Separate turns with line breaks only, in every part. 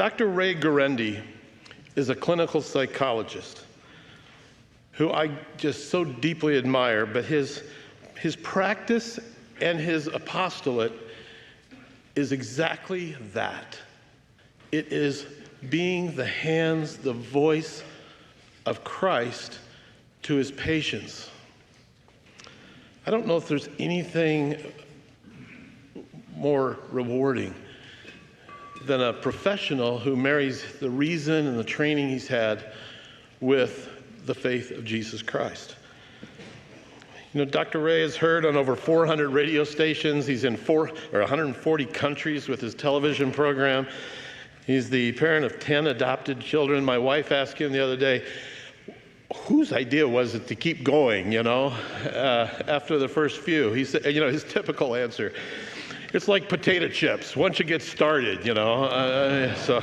Dr. Ray Guarendi is a clinical psychologist who I just so deeply admire, but his practice and his apostolate is exactly that. It is being the hands, the voice of Christ to his patients. I don't know if there's anything more rewarding than a professional who marries the reason and the training he's had with the faith of Jesus Christ. You know, Dr. Ray is heard on over 400 radio stations. He's in 140 countries with his television program. He's the parent of 10 adopted children. My wife asked him the other day, whose idea was it to keep going, after the first few? He said, his typical answer, it's like potato chips. Once you get started, so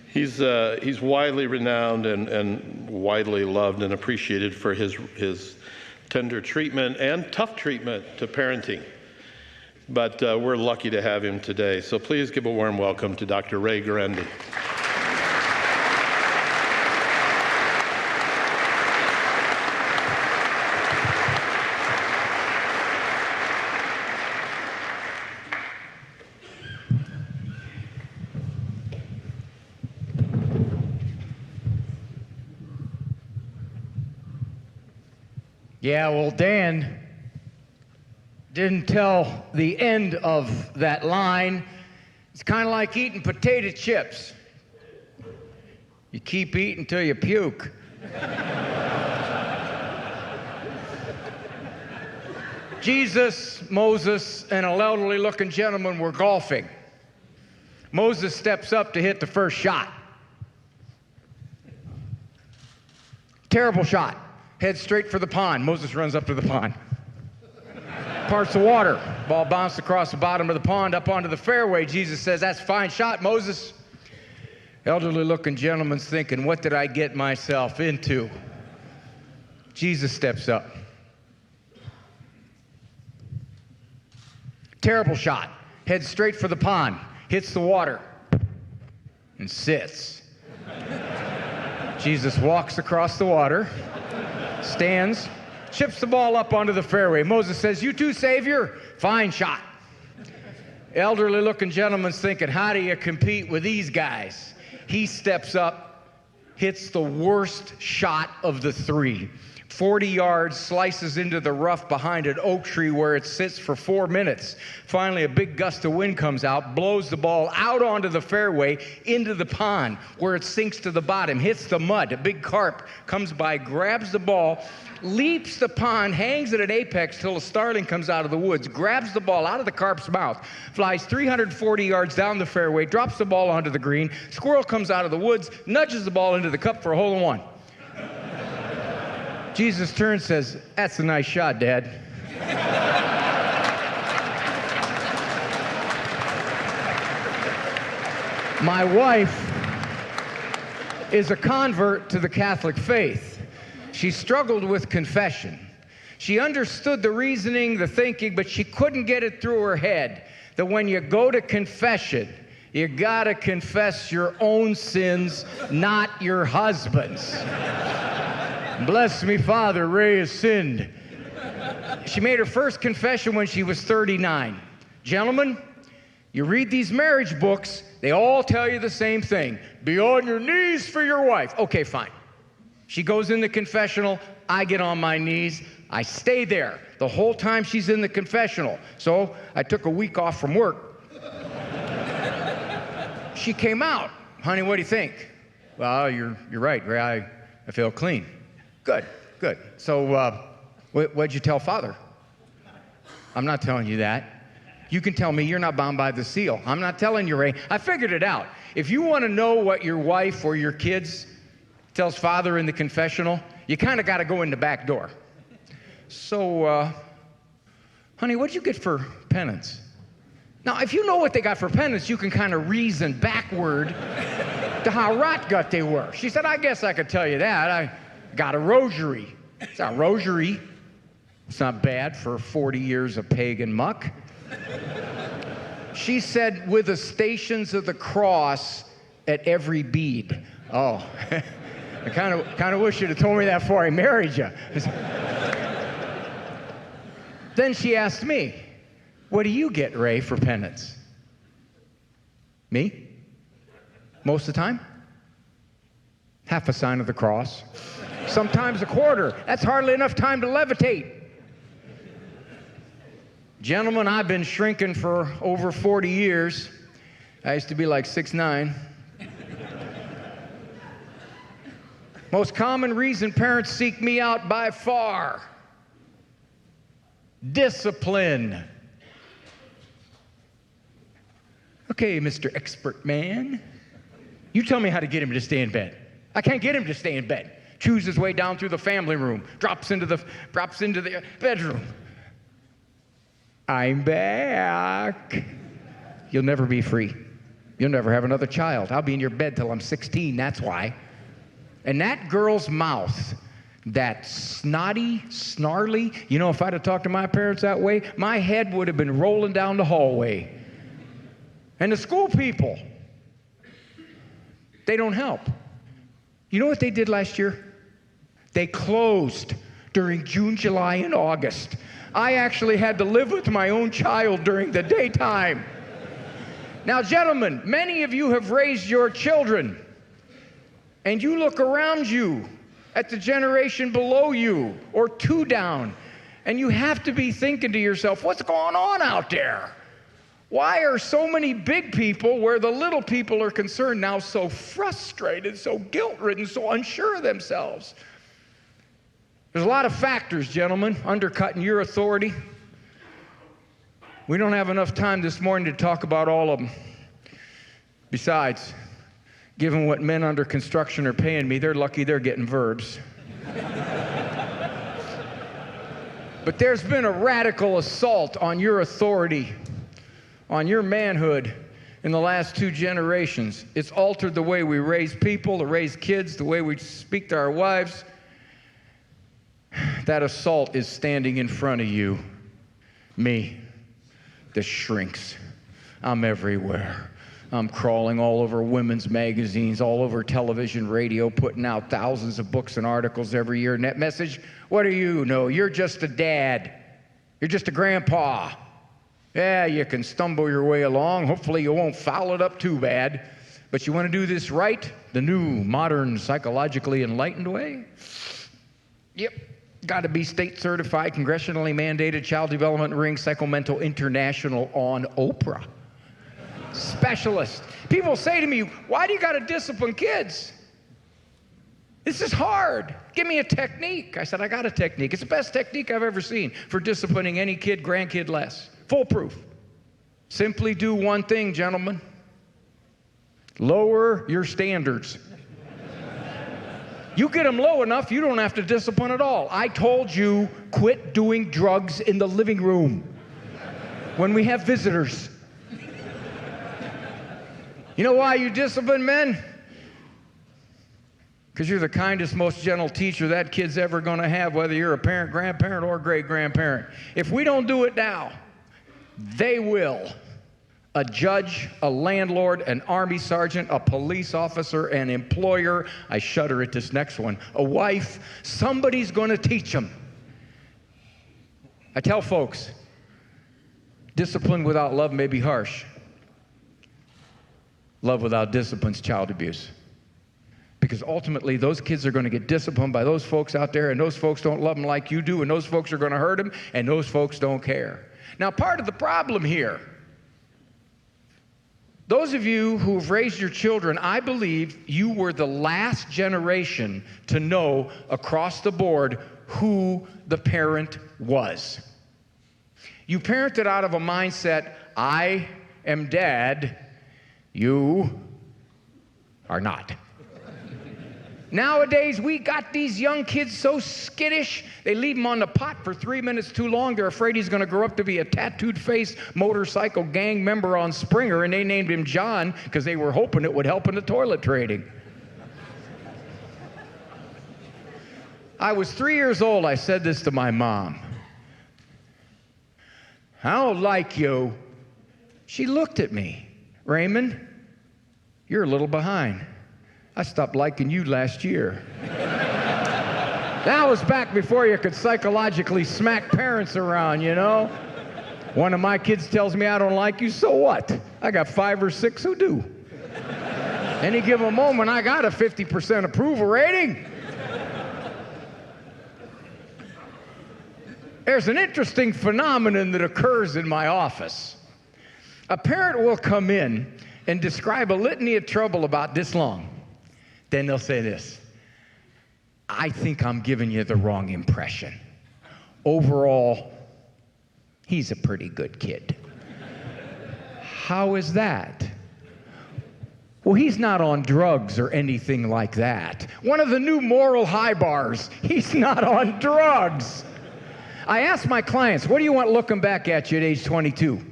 he's widely renowned and widely loved and appreciated for his tender treatment and tough treatment to parenting. But we're lucky to have him today. So please give a warm welcome to Dr. Ray Guarendi.
Yeah, well, Dan didn't tell the end of that line. It's kind of like eating potato chips. You keep eating till you puke. Jesus, Moses, and an elderly-looking gentleman were golfing. Moses steps up to hit the first shot. Terrible shot. Head straight for the pond. Moses runs up to the pond. Parts the water. Ball bounced across the bottom of the pond up onto the fairway. Jesus says, that's a fine shot, Moses. Elderly-looking gentleman's thinking, what did I get myself into? Jesus steps up. Terrible shot. Head straight for the pond. Hits the water. And sits. Jesus walks across the water. Stands, chips the ball up onto the fairway. Moses says, you too, Savior? Fine shot. Elderly-looking gentleman's thinking, how do you compete with these guys? He steps up, hits the worst shot of the three. 40 yards, slices into the rough behind an oak tree where it sits for 4 minutes. Finally, a big gust of wind comes out, blows the ball out onto the fairway, into the pond, where it sinks to the bottom, hits the mud. A big carp comes by, grabs the ball, leaps the pond, hangs at an apex till a starling comes out of the woods, grabs the ball out of the carp's mouth, flies 340 yards down the fairway, drops the ball onto the green. Squirrel comes out of the woods, nudges the ball into the cup for a hole-in-one. Jesus turns and says, that's a nice shot, Dad. My wife is a convert to the Catholic faith. She struggled with confession. She understood the reasoning, the thinking, but she couldn't get it through her head that when you go to confession, you gotta confess your own sins, not your husband's. Bless me, Father, Ray has sinned. She made her first confession when she was 39. Gentlemen, you read these marriage books, they all tell you the same thing. Be on your knees for your wife. Okay, fine. She goes in the confessional, I get on my knees, I stay there the whole time she's in the confessional. So I took a week off from work. She came out. Honey, what do you think? Well, you're right, Ray, I feel clean. Good. So, what'd you tell Father? I'm not telling you that. You can tell me you're not bound by the seal. I'm not telling you, Ray. I figured it out. If you want to know what your wife or your kids tells Father in the confessional, you kind of got to go in the back door. So, honey, what'd you get for penance? Now, if you know what they got for penance, you can kind of reason backward to how rot-gut they were. She said, I guess I could tell you that. I got a rosary. It's not a rosary. It's not bad for 40 years of pagan muck. She said, with the Stations of the Cross at every bead. Oh, I kind of wish you'd have told me that before I married you. Then she asked me, what do you get, Ray, for penance? Me? Most of the time? Half a sign of the cross. Sometimes a quarter. That's hardly enough time to levitate. Gentlemen, I've been shrinking for over 40 years. I used to be like 6'9". Most common reason parents seek me out by far: discipline. Okay, Mr. Expert Man, you tell me how to get him to stay in bed. I can't get him to stay in bed. Chews his way down through the family room, drops into the bedroom. I'm back. You'll never be free. You'll never have another child. I'll be in your bed till I'm 16, that's why. And that girl's mouth, that snotty, snarly, you know, if I'd have talked to my parents that way, my head would have been rolling down the hallway. And the school people, they don't help. You know what they did last year? They closed during June, July, and August. I actually had to live with my own child during the daytime. Now, gentlemen, many of you have raised your children, and you look around you at the generation below you or two down, and you have to be thinking to yourself, what's going on out there? Why are so many big people, where the little people are concerned, now so frustrated, so guilt-ridden, so unsure of themselves? There's a lot of factors, gentlemen, undercutting your authority. We don't have enough time this morning to talk about all of them. Besides, given what men under construction are paying me, they're lucky they're getting verbs. But there's been a radical assault on your authority, on your manhood in the last 2 generations. It's altered the way we raise people, to raise kids, the way we speak to our wives. That assault is standing in front of you. Me, the shrinks. I'm everywhere. I'm crawling all over women's magazines, all over television, radio, putting out thousands of books and articles every year. Net message, what do you know? You're just a dad. You're just a grandpa. Yeah, you can stumble your way along. Hopefully you won't foul it up too bad. But you want to do this right, the new, modern, psychologically enlightened way? Yep. Got to be state certified, congressionally mandated, child development ring, Psychomental International on Oprah. Specialist. People say to me, why do you got to discipline kids? This is hard. Give me a technique. I said, I got a technique. It's the best technique I've ever seen for disciplining any kid, grandkid less. Foolproof. Simply do one thing, gentlemen. Lower your standards. You get them low enough, you don't have to discipline at all. I told you, quit doing drugs in the living room when we have visitors. You know why you discipline men? Because you're the kindest, most gentle teacher that kid's ever going to have, whether you're a parent, grandparent, or great-grandparent. If we don't do it now, they will. A judge, a landlord, an army sergeant, a police officer, an employer. I shudder at this next one. A wife. Somebody's going to teach them. I tell folks, discipline without love may be harsh. Love without discipline is child abuse. Because ultimately, those kids are going to get disciplined by those folks out there, and those folks don't love them like you do, and those folks are going to hurt them, and those folks don't care. Now, part of the problem here, those of you who have raised your children, I believe you were the last generation to know across the board who the parent was. You parented out of a mindset, I am dad, you are not. Nowadays, we got these young kids so skittish, they leave him on the pot for 3 minutes too long. They're afraid he's going to grow up to be a tattooed-faced motorcycle gang member on Springer, and they named him John because they were hoping it would help in the toilet trading. I was 3 years old. I said this to my mom. I don't like you. She looked at me. Raymond, you're a little behind. I stopped liking you last year. That was back before you could psychologically smack parents around, you know? One of my kids tells me I don't like you, so what? I got 5 or 6 who do. Any given moment, I got a 50% approval rating. There's an interesting phenomenon that occurs in my office. A parent will come in and describe a litany of trouble about this long. Then they'll say this: I think I'm giving you the wrong impression. Overall, he's a pretty good kid. How is that? Well, he's not on drugs or anything like that. One of the new moral high bars, he's not on drugs. I ask my clients, what do you want looking back at you at age 22?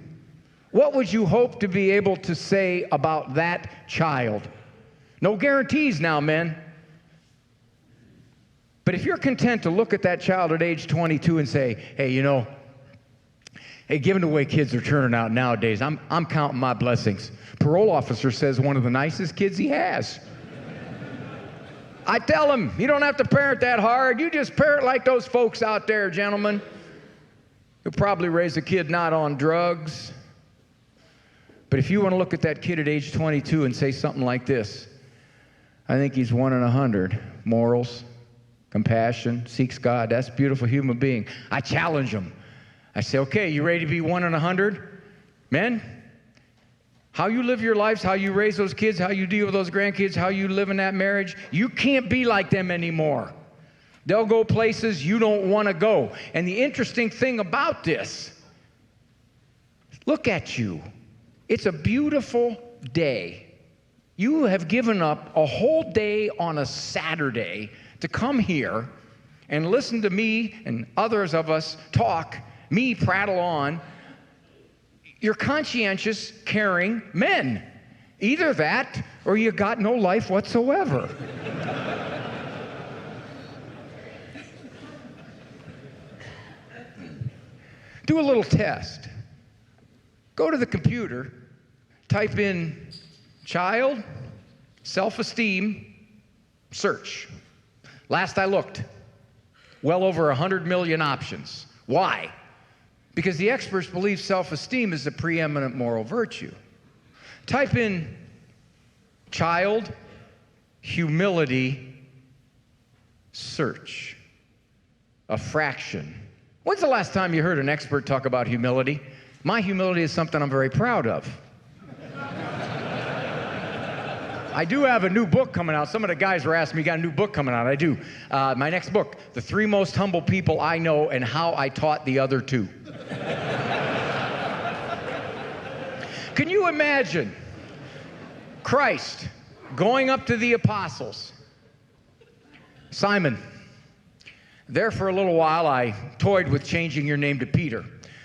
What would you hope to be able to say about that child? No guarantees now, men. But if you're content to look at that child at age 22 and say, hey, you know, hey, given the way kids are turning out nowadays, I'm counting my blessings. Parole officer says one of the nicest kids he has. I tell him, you don't have to parent that hard. You just parent like those folks out there, gentlemen. You'll probably raise a kid not on drugs. But if you want to look at that kid at age 22 and say something like this: I think he's 1 in 100. Morals, compassion, seeks God. That's a beautiful human being. I challenge him. I say, okay, you ready to be 1 in 100? Men, how you live your lives, how you raise those kids, how you deal with those grandkids, how you live in that marriage, you can't be like them anymore. They'll go places you don't want to go. And the interesting thing about this, look at you. It's a beautiful day. You have given up a whole day on a Saturday to come here and listen to me and others of us talk, me prattle on. You're conscientious, caring men. Either that or you got no life whatsoever. Do a little test. Go to the computer, type in child, self-esteem, search. Last I looked, well over 100 million options. Why? Because the experts believe self-esteem is the preeminent moral virtue. Type in child, humility, search. A fraction. When's the last time you heard an expert talk about humility? My humility is something I'm very proud of. I do have a new book coming out. Some of the guys were asking me, got a new book coming out. I do. My next book, The 3 Most Humble People I Know and How I Taught the Other 2. Can you imagine Christ going up to the apostles? Simon, there for a little while I toyed with changing your name to Peter,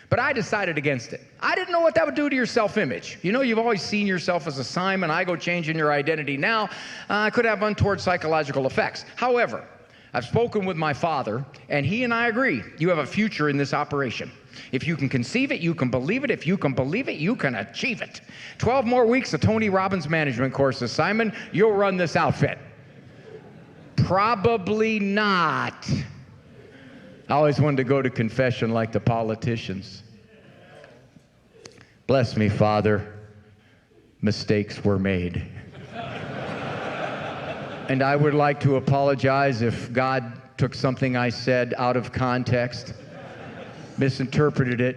but I decided against it. I didn't know what that would do to your self-image. You know, you've always seen yourself as a Simon. I go changing your identity now. Could have untoward psychological effects. However, I've spoken with my father, and he and I agree you have a future in this operation. If you can conceive it, you can believe it. If you can believe it, you can achieve it. 12 more weeks of Tony Robbins management courses. Simon, you'll run this outfit. Probably not. I always wanted to go to confession like the politicians. Bless me, Father. Mistakes were made. And I would like to apologize if God took something I said out of context, misinterpreted it,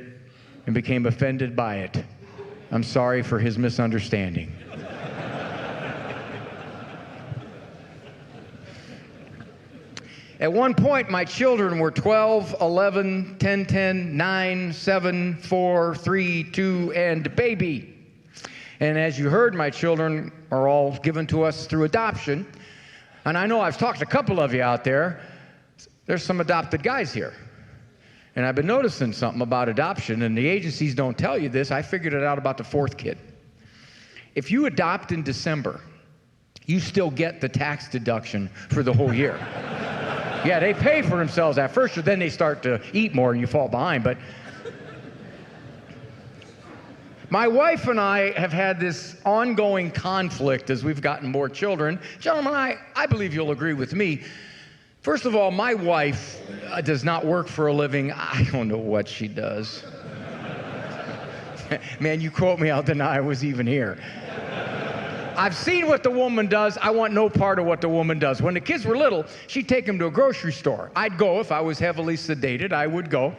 and became offended by it. I'm sorry for his misunderstanding. At one point, my children were 12, 11, 10, 10, 9, 7, 4, 3, 2, and baby. And as you heard, my children are all given to us through adoption. And I know I've talked to a couple of you out there. There's some adopted guys here. And I've been noticing something about adoption, and the agencies don't tell you this. I figured it out about the 4th kid. If you adopt in December, you still get the tax deduction for the whole year. Yeah, they pay for themselves at first, or then they start to eat more and you fall behind. But My wife and I have had this ongoing conflict as we've gotten more children. Gentlemen, I believe you'll agree with me. First of all, my wife does not work for a living. I don't know what she does. Man, you quote me, I'll deny I was even here. I've seen what the woman does. I want no part of what the woman does. When the kids were little, she'd take them to a grocery store. I'd go. If I was heavily sedated, I would go.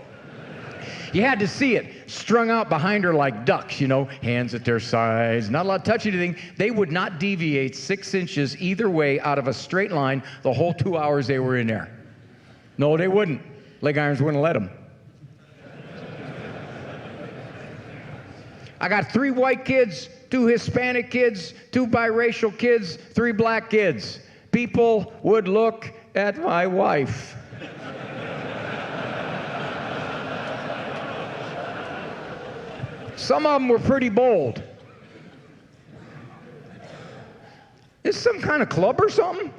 You had to see it, strung out behind her like ducks, you know, hands at their sides, not allowed to touch anything. They would not deviate 6 inches either way out of a straight line the whole 2 hours they were in there. No, they wouldn't. Leg irons wouldn't let them. I got 3 white kids, 2 Hispanic kids, 2 biracial kids, 3 black kids. People would look at my wife. Some of them were pretty bold. Is some kind of club or something?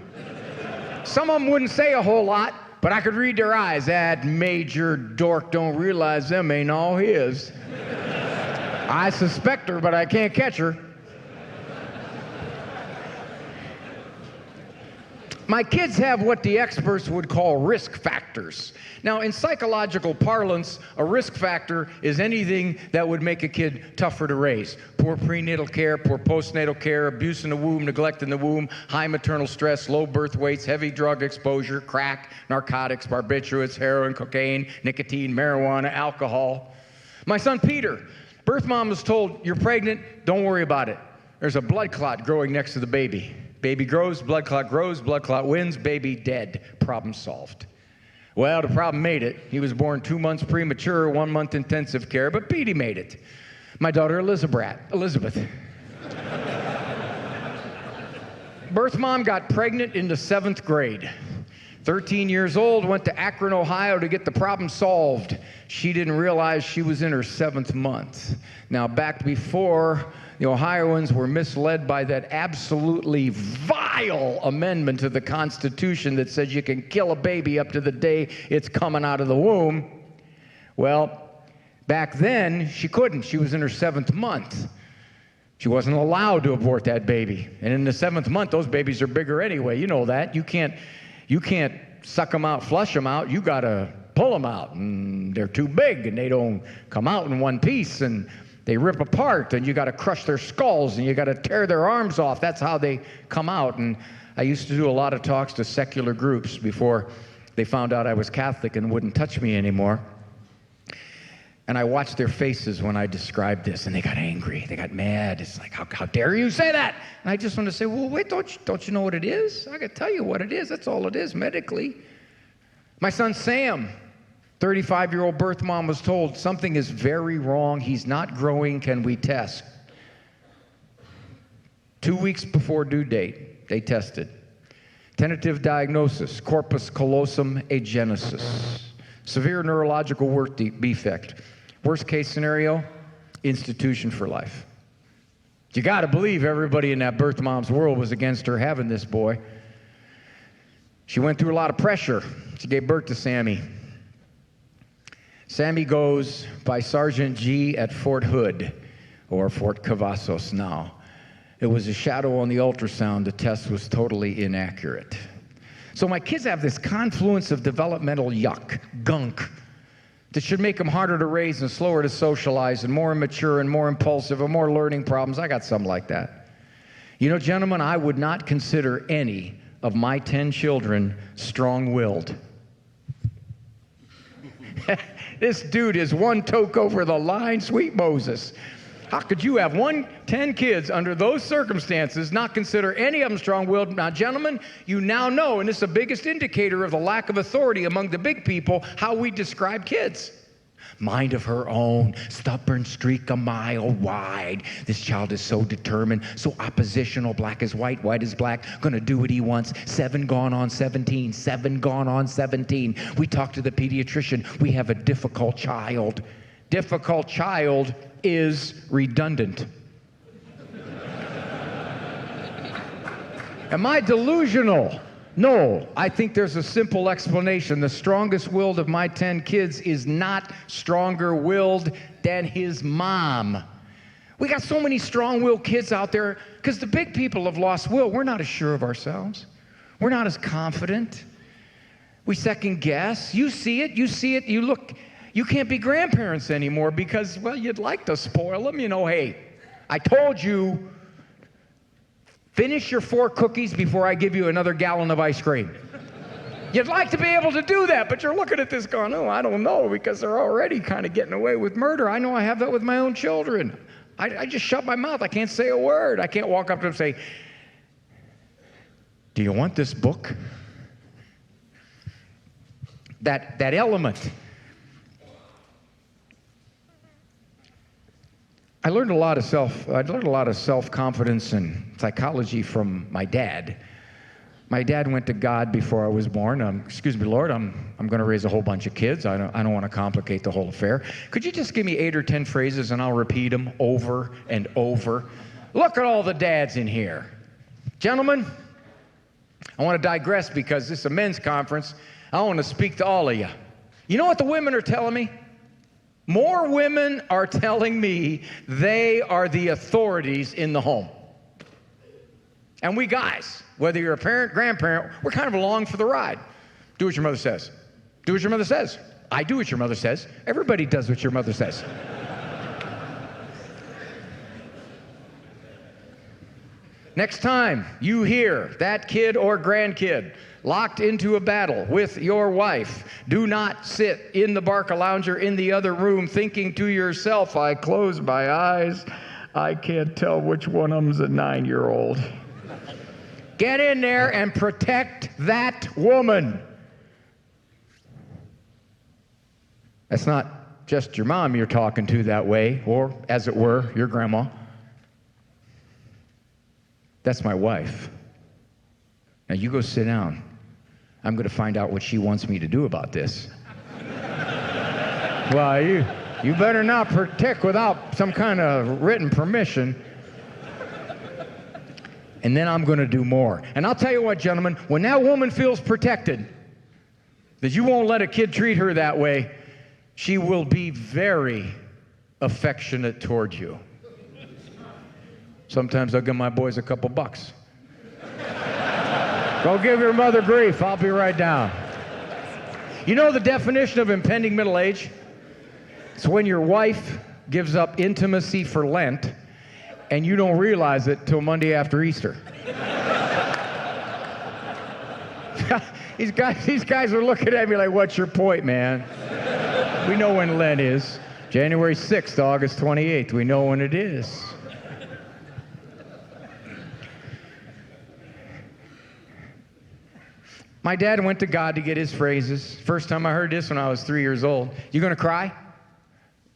Some of them wouldn't say a whole lot, but I could read their eyes. That major dork don't realize them ain't all his. I suspect her, but I can't catch her. My kids have what the experts would call risk factors. Now, in psychological parlance, a risk factor is anything that would make a kid tougher to raise. Poor prenatal care, poor postnatal care, abuse in the womb, neglect in the womb, high maternal stress, low birth weights, heavy drug exposure, crack, narcotics, barbiturates, heroin, cocaine, nicotine, marijuana, alcohol. My son Peter, birth mom was told, "You're pregnant, don't worry about it. There's a blood clot growing next to the baby. Baby grows, blood clot wins, baby dead. Problem solved." Well, the problem made it. He was born 2 months premature, 1 month intensive care, but Petey made it. My daughter Elizabeth. Birth mom got pregnant in the 7th grade. 13 years old, went to Akron, Ohio to get the problem solved. She didn't realize she was in her 7th month. Now, back before the Ohioans were misled by that absolutely vile amendment to the Constitution that says you can kill a baby up to the day it's coming out of the womb. Well, back then, she couldn't. She was in her 7th month. She wasn't allowed to abort that baby. And in the 7th month, those babies are bigger anyway. You know that. You can't suck them out, flush them out. You got to pull them out. And they're too big, and they don't come out in one piece. And they rip apart, and you got to crush their skulls, and you got to tear their arms off. That's how they come out. And I used to do a lot of talks to secular groups before they found out I was Catholic and wouldn't touch me anymore. And I watched their faces when I described this, and they got angry. They got mad. It's like, how dare you say that? And I just want to say, well, wait, don't you know what it is? I can tell you what it is. That's all it is medically. My son Sam, 35-year-old birth mom, was told something is very wrong. He's not growing. Can we test? 2 weeks before due date, they tested. Tentative diagnosis, corpus callosum agenesis, severe neurological work defect. Worst case scenario, institution for life. You got to believe everybody in that birth mom's world was against her having this boy. She went through a lot of pressure. She gave birth to Sammy. Sammy goes by Sergeant G at Fort Hood, or Fort Cavazos now. It was a shadow on the ultrasound. The test was totally inaccurate. So my kids have this confluence of developmental gunk, that should make them harder to raise and slower to socialize and more immature and more impulsive and more learning problems. I got some like that. You know, gentlemen, I would not consider any of my 10 children strong-willed. This dude is one toke over the line, sweet Moses. How could you have 10 kids under those circumstances, not consider any of them strong-willed? Now, gentlemen, you now know, and this is the biggest indicator of the lack of authority among the big people, how we describe kids. Mind of her own, stubborn streak a mile wide. This child is so determined, so oppositional, black is white, white is black, gonna do what he wants. 7 gone on 17, 7 gone on 17. We talk to the pediatrician, we have a difficult child. Difficult child is redundant. Am I delusional? No, I think there's a simple explanation. The strongest willed of my 10 kids is not stronger willed than his mom. We got so many strong-willed kids out there because the big people have lost will. We're not as sure of ourselves. We're not as confident. We second guess. You see it, you look. You can't be grandparents anymore because, well, you'd like to spoil them. You know, hey, I told you, finish your 4 cookies before I give you another gallon of ice cream. You'd like to be able to do that, but you're looking at this going, oh, I don't know, because they're already kind of getting away with murder. I know I have that with my own children. I just shut my mouth. I can't say a word. I can't walk up to them and say, do you want this book? That element. I learned a lot of self-confidence and psychology from my dad. My dad went to God before I was born. Excuse me, Lord, I'm going to raise a whole bunch of kids. I don't want to complicate the whole affair. Could you just give me 8 or 10 phrases and I'll repeat them over and over? Look at all the dads in here. Gentlemen, I want to digress because this is a men's conference. I want to speak to all of you. You know what the women are telling me? More women are telling me they are the authorities in the home. And we guys, whether you're a parent, grandparent, we're kind of along for the ride. Do what your mother says. Do what your mother says. I do what your mother says. Everybody does what your mother says. Next time you hear that kid or grandkid locked into a battle with your wife, do not sit in the Barcalounger in the other room thinking to yourself, I close my eyes, I can't tell which one of them's a 9-year-old. Get in there and protect that woman. That's not just your mom you're talking to that way, or, as it were, your grandma. That's my wife. Now you go sit down. I'm going to find out what she wants me to do about this. Well, you better not protect without some kind of written permission. And then I'm going to do more. And I'll tell you what, gentlemen, when that woman feels protected, that you won't let a kid treat her that way, she will be very affectionate toward you. Sometimes I'll give my boys a couple bucks. Go give your mother grief. I'll be right down. You know the definition of impending middle age? It's when your wife gives up intimacy for Lent and you don't realize it till Monday after Easter. These guys are looking at me like, what's your point, man? We know when Lent is. January 6th to August 28th. We know when it is. My dad went to God to get his phrases. First time I heard this when I was 3 years old. You gonna cry?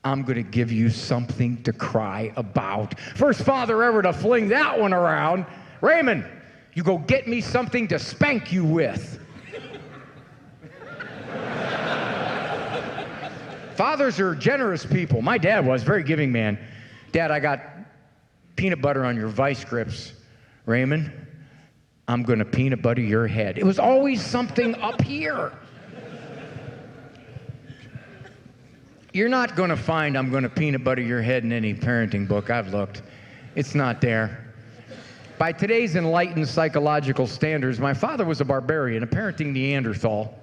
I'm gonna give you something to cry about. First father ever to fling that one around. Raymond, you go get me something to spank you with. Fathers are generous people. My dad was, very giving man. Dad, I got peanut butter on your vice grips. Raymond, I'm going to peanut butter your head. It was always something up here. You're not going to find I'm going to peanut butter your head in any parenting book. I've looked. It's not there. By today's enlightened psychological standards, my father was a barbarian, a parenting Neanderthal.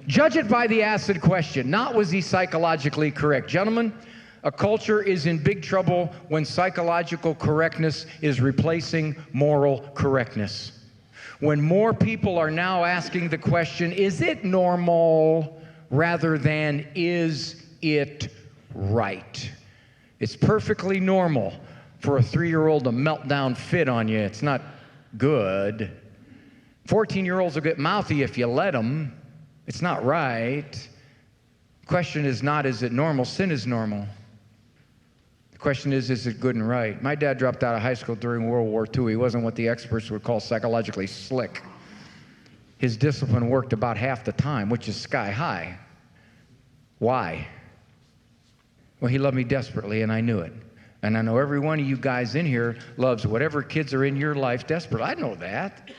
Judge it by the acid question, not was he psychologically correct. Gentlemen, a culture is in big trouble when psychological correctness is replacing moral correctness. When more people are now asking the question, is it normal, rather than is it right? It's perfectly normal for a 3-year-old to melt down fit on you. It's not good. 14-year-olds will get mouthy if you let them. It's not right. The question is not, is it normal? Sin is normal. The question is it good and right? My dad dropped out of high school during World War II. He wasn't what the experts would call psychologically slick. His discipline worked about half the time, which is sky high. Why? Well, he loved me desperately, and I knew it. And I know every one of you guys in here loves whatever kids are in your life desperately. I know that.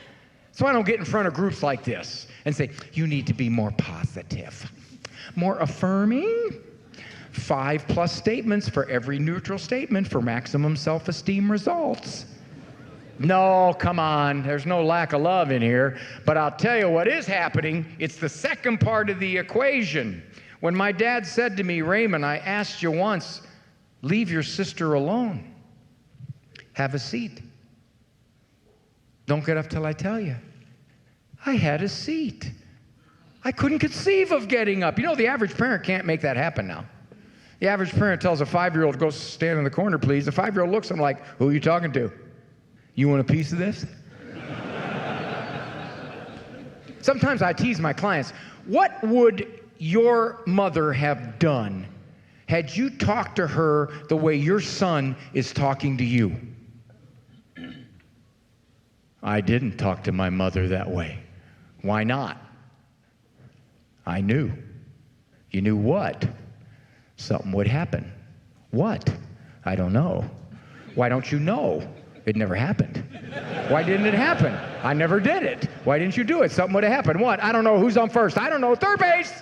So I don't get in front of groups like this and say, you need to be more positive, more affirming, 5+ statements for every neutral statement for maximum self-esteem results. No, come on, there's no lack of love in here. But I'll tell you what is happening. It's the second part of the equation. When my dad said to me, Raymond, I asked you once, leave your sister alone. Have a seat. Don't get up till I tell you. I had a seat. I couldn't conceive of getting up. You know, the average parent can't make that happen now. The average parent tells a 5-year-old, go stand in the corner, please. The 5-year-old looks at him like, who are you talking to? You want a piece of this? Sometimes I tease my clients, what would your mother have done had you talked to her the way your son is talking to you? I didn't talk to my mother that way. Why not? I knew. You knew what? Something would happen. What? I don't know. Why don't you know? It never happened. Why didn't it happen? I never did it. Why didn't you do it? Something would have happened. What? I don't know. Who's on first? I don't know. Third base!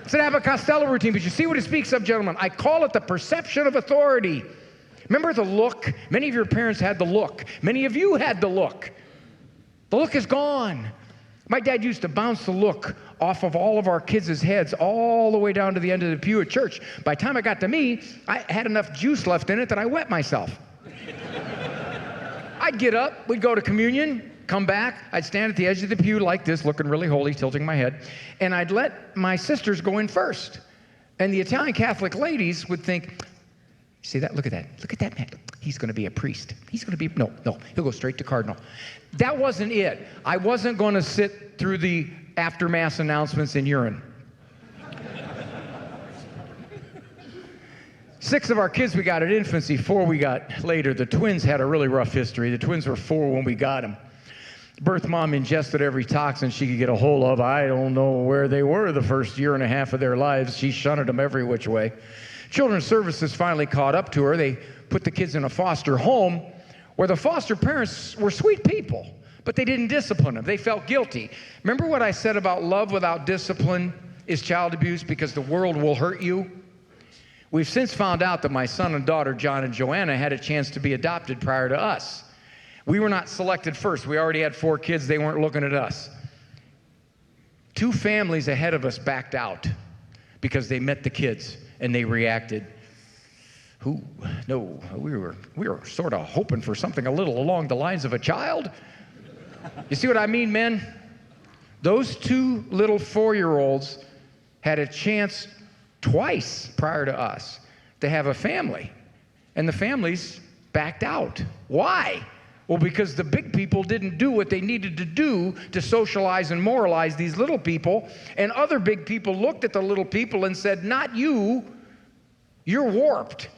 It's an Abbott Costello routine, but you see what it speaks of, gentlemen. I call it the perception of authority. Remember the look? Many of your parents had the look. Many of you had the look. The look is gone. My dad used to bounce the look off of all of our kids' heads all the way down to the end of the pew at church. By the time it got to me, I had enough juice left in it that I wet myself. I'd get up, we'd go to communion, come back, I'd stand at the edge of the pew like this, looking really holy, tilting my head, and I'd let my sisters go in first. And the Italian Catholic ladies would think, see that? Look at that man. He's going to be a priest. He's going to be, no, he'll go straight to cardinal. That wasn't it. I wasn't going to sit through the after Mass announcements in urine. 6 of our kids we got at infancy, 4 we got later. The twins had a really rough history. The twins were 4 when we got them. Birth mom ingested every toxin she could get a hold of. I don't know where they were the first year and a half of their lives. She shunted them every which way. Children's Services finally caught up to her. They put the kids in a foster home where the foster parents were sweet people, but they didn't discipline them. They felt guilty. Remember what I said about love without discipline is child abuse because the world will hurt you? We've since found out that my son and daughter, John and Joanna, had a chance to be adopted prior to us. We were not selected first. We already had 4 kids. They weren't looking at us. 2 families ahead of us backed out because they met the kids and they reacted. No, we were sort of hoping for something a little along the lines of a child. You see what I mean, men? Those 2 little 4-year-olds had a chance twice prior to us to have a family, and the families backed out. Why? Well, because the big people didn't do what they needed to do to socialize and moralize these little people, and other big people looked at the little people and said, not you, you're warped.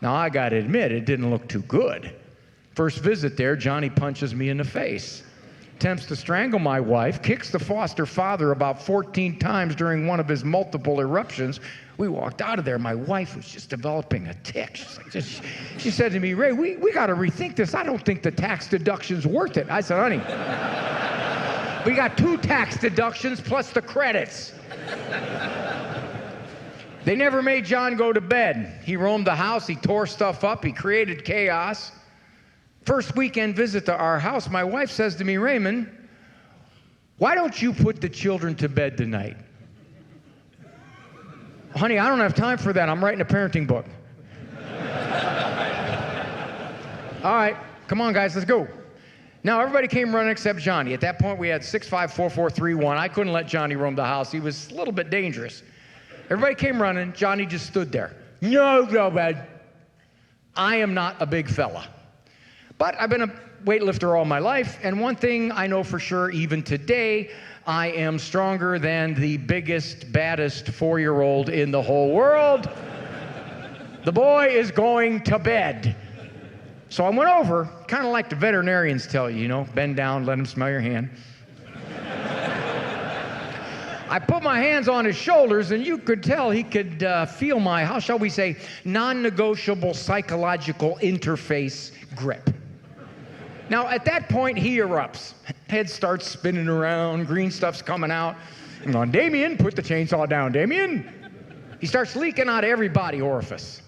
Now, I got to admit, it didn't look too good. First visit there, Johnny punches me in the face, attempts to strangle my wife, kicks the foster father about 14 times during one of his multiple eruptions. We walked out of there. My wife was just developing a tick. She said to me, Ray, we got to rethink this. I don't think the tax deduction's worth it. I said, honey, we got 2 tax deductions plus the credits. They never made John go to bed. He roamed the house. He tore stuff up. He created chaos. First weekend visit to our house, my wife says to me, Raymond, why don't you put the children to bed tonight? Honey, I don't have time for that. I'm writing a parenting book. All right, come on, guys, let's go. Now, everybody came running except Johnny. At that point, we had 6, 5, 4, 4, 3, 1. I couldn't let Johnny roam the house. He was a little bit dangerous. Everybody came running. Johnny just stood there. No, man. I am not a big fella. But I've been a weightlifter all my life, and one thing I know for sure, even today, I am stronger than the biggest, baddest 4-year-old in the whole world. The boy is going to bed. So I went over, kind of like the veterinarians tell you, bend down, let him smell your hand. I put my hands on his shoulders, and you could tell he could feel my, how shall we say, non-negotiable psychological interface grip. Now, at that point, he erupts. Head starts spinning around, green stuff's coming out. I'm going, Damien, put the chainsaw down, Damien. He starts leaking out of every body orifice.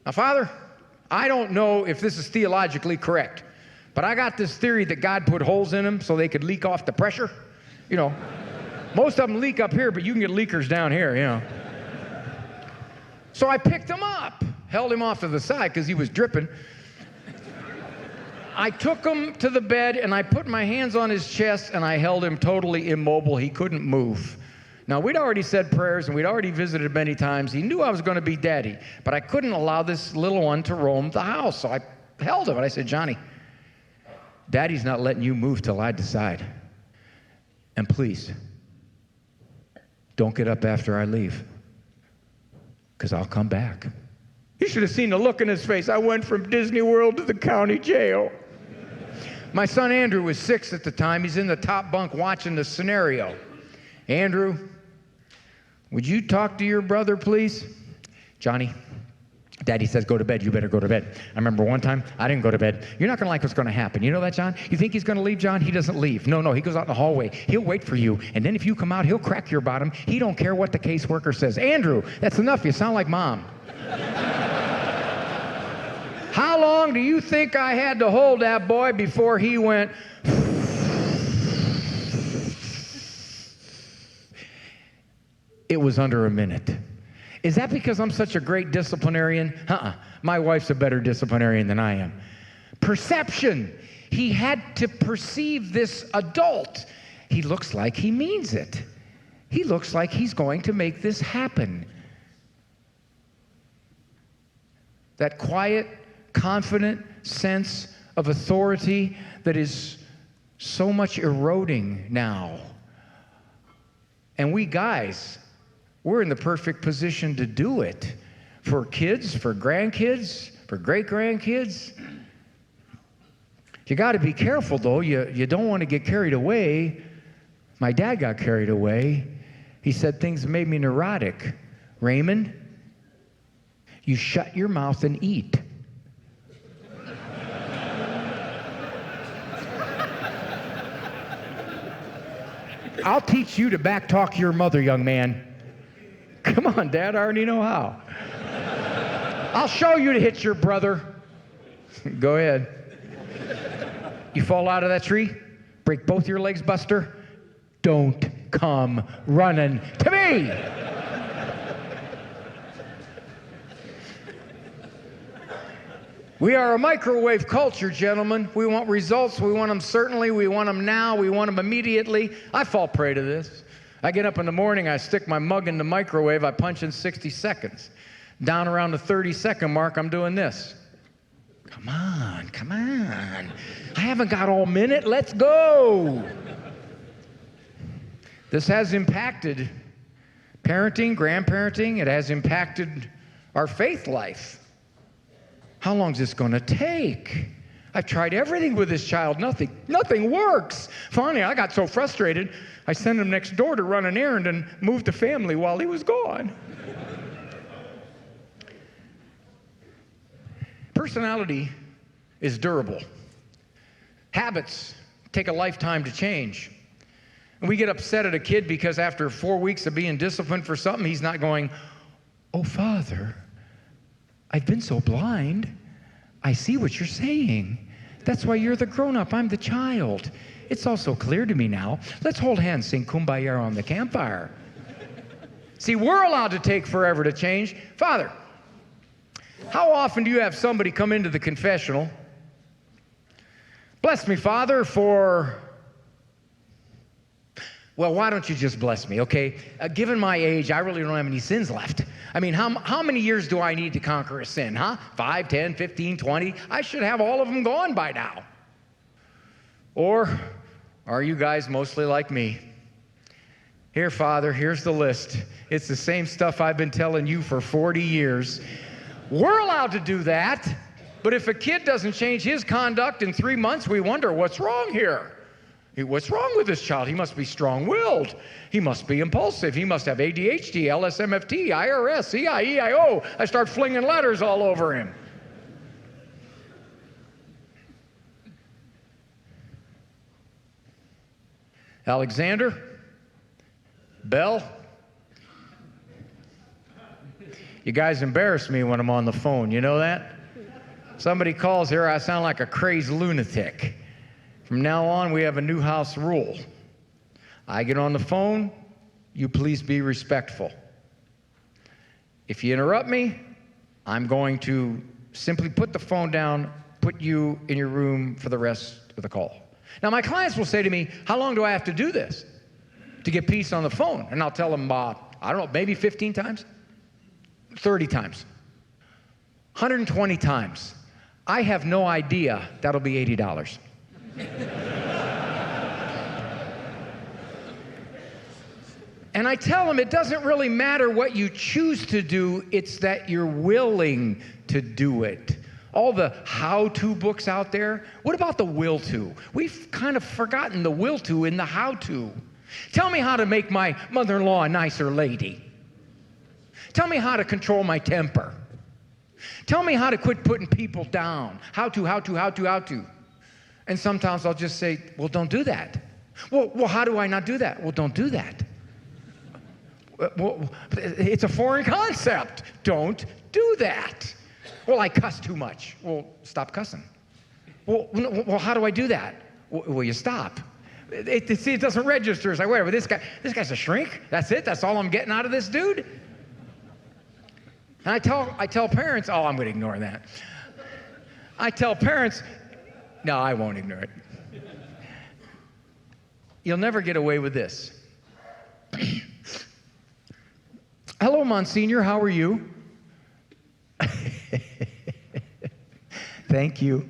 Now, Father, I don't know if this is theologically correct, but I got this theory that God put holes in them so they could leak off the pressure. You know, most of them leak up here, but you can get leakers down here, you know. So I picked him up, held him off to the side because he was dripping. I took him to the bed, and I put my hands on his chest, and I held him totally immobile. He couldn't move. Now, we'd already said prayers, and we'd already visited many times. He knew I was going to be daddy, but I couldn't allow this little one to roam the house. So I held him, and I said, Johnny, Daddy's not letting you move till I decide. And please, don't get up after I leave, because I'll come back. You should have seen the look in his face. I went from Disney World to the county jail. My son Andrew was 6 at the time. He's in the top bunk watching the scenario. Andrew, would you talk to your brother, please? Johnny, Daddy says go to bed. You better go to bed. I remember one time I didn't go to bed. You're not going to like what's going to happen. You know that, John? You think he's going to leave, John? He doesn't leave. No, he goes out in the hallway. He'll wait for you. And then if you come out, he'll crack your bottom. He don't care what the caseworker says. Andrew, that's enough. You sound like Mom. How long do you think I had to hold that boy before he went? It was under a minute. Is that because I'm such a great disciplinarian? My wife's a better disciplinarian than I am. Perception. He had to perceive this adult. He looks like he means it. He looks like he's going to make this happen. That quiet, confident sense of authority that is so much eroding now. And we guys, we're in the perfect position to do it for kids, for grandkids, for great-grandkids. You got to be careful, though. You don't want to get carried away. My dad got carried away. He said things that made me neurotic. Raymond, you shut your mouth and eat. I'll teach you to backtalk your mother, young man. Come on, Dad, I already know how. I'll show you to hit your brother. Go ahead. You fall out of that tree, break both your legs, Buster. Don't come running to me. We are a microwave culture, gentlemen. We want results. We want them certainly. We want them now. We want them immediately. I fall prey to this. I get up in the morning, I stick my mug in the microwave, I punch in 60 seconds. Down around the 30-second mark, I'm doing this. Come on. I haven't got all minute. Let's go. This has impacted parenting, grandparenting. It has impacted our faith life. How long is this going to take? I've tried everything with this child. Nothing works. Finally, I got so frustrated, I sent him next door to run an errand and move the family while he was gone. Personality is durable. Habits take a lifetime to change. And we get upset at a kid because after 4 weeks of being disciplined for something, he's not going, "Oh, Father, I've been so blind. I see what you're saying. That's why you're the grown-up. I'm the child. It's all so clear to me now. Let's hold hands, sing Kumbaya on the campfire." See, we're allowed to take forever to change. Father, how often do you have somebody come into the confessional? Bless me, Father, for... Well, why don't you just bless me, okay? Given my age, I really don't have any sins left. I mean, how many years do I need to conquer a sin, huh? 5, 10, 15, 20? I should have all of them gone by now. Or are you guys mostly like me? Here, Father, here's the list. It's the same stuff I've been telling you for 40 years. We're allowed to do that, but if a kid doesn't change his conduct in 3 months, we wonder what's wrong here. What's wrong with this child? He must be strong-willed. He must be impulsive. He must have ADHD, LSMFT, IRS, EIEIO. I start flinging letters all over him. Alexander, Bell, You guys embarrass me when I'm on the phone. You know that? Somebody calls here, I sound like a crazed lunatic. From now on, we have a new house rule. I get on the phone, you please be respectful. If you interrupt me, I'm going to simply put the phone down, put you in your room for the rest of the call. Now, my clients will say to me, how long do I have to do this to get peace on the phone? And I'll tell them, I don't know, maybe 15 times, 30 times, 120 times. I have no idea. That'll be $80. And I tell them it doesn't really matter what you choose to do, it's that you're willing to do it. All the how-to books out there, what about the will-to? We've kind of forgotten the will-to in the how-to. Tell me how to make my mother-in-law a nicer lady. Tell me how to control my temper. Tell me how to quit putting people down. How to. And sometimes I'll just say, well, don't do that. Well, how do I not do that? Well, don't do that. Well, it's a foreign concept. Don't do that. Well, I cuss too much. Well, stop cussing. Well, how do I do that? Well, you stop. It doesn't register. It's like, whatever, this guy's a shrink? That's it? That's all I'm getting out of this dude? And I tell parents, I'm going to ignore that. I tell parents, no, I won't ignore it. You'll never get away with this. Hello, Monsignor, how are you? Thank you.